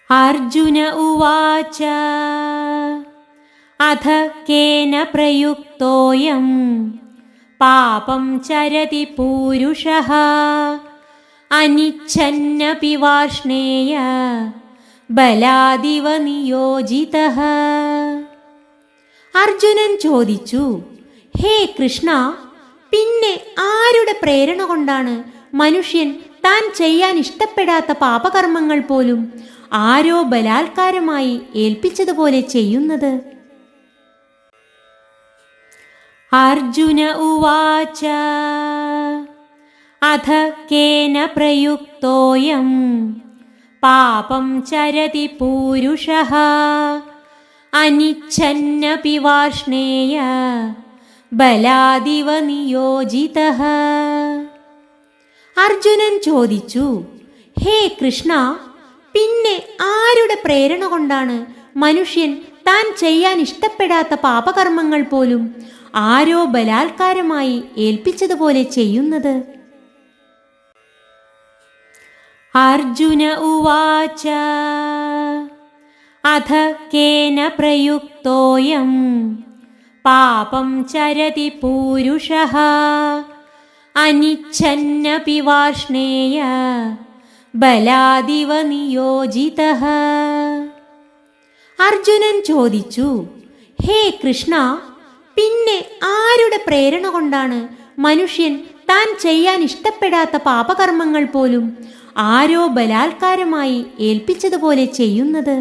അർജുന ഉവാച അഥ കേന പ്രയുക്തോയം പാപം ചരതി പൂരുഷഃ അനിച്ഛന്നപി വാർഷ്ണേയ ബലാദിവ നിയോജിതഃ. അർജുനൻ ചോദിച്ചു, ഹേ കൃഷ്ണ, പിന്നെ ആരുടെ പ്രേരണ കൊണ്ടാണ് മനുഷ്യൻ താൻ ചെയ്യാൻ ഇഷ്ടപ്പെടാത്ത പാപകർമ്മങ്ങൾ പോലും ആരോ ബലാത്കാരമായി ഏൽപ്പിച്ചതുപോലെ ചെയ്യുന്നത്? അർജുന ഉവാച അഥ കേന പ്രയുക്തോയം പാപം ചരതി പൂരുഷഃ അനിച്ഛന്നപി വാർഷ്ണേയ ബലാദിവ നിയോജിതഃ. അർജുനൻ ചോദിച്ചു, ഹേ കൃഷ്ണ, പിന്നെ ആരുടെ പ്രേരണ കൊണ്ടാണ് മനുഷ്യൻ താൻ ചെയ്യാൻ ഇഷ്ടപ്പെടാത്ത പാപകർമ്മങ്ങൾ പോലും ആരോ ബലാത്കാരമായി ഏൽപ്പിച്ചതുപോലെ ചെയ്യുന്നത്? അർജുന ഉവാച അഥ കേന പ്രയുക്തോയം പാപം ചരതി പൂരുഷഃ അനിച്ഛന്നപി വാർഷ്ണേയ ബലാദിവ നിയോജിതഃ. അർജുനൻ ചോദിച്ചു, ഹേ കൃഷ്ണ, പിന്നെ ആരുടെ പ്രേരണ കൊണ്ടാണ് മനുഷ്യൻ താൻ ചെയ്യാൻ ഇഷ്ടപ്പെടാത്ത പാപകർമ്മങ്ങൾ പോലും ആരോ ബലാത്കാരമായി ഏൽപ്പിച്ചതുപോലെ ചെയ്യുന്നത്?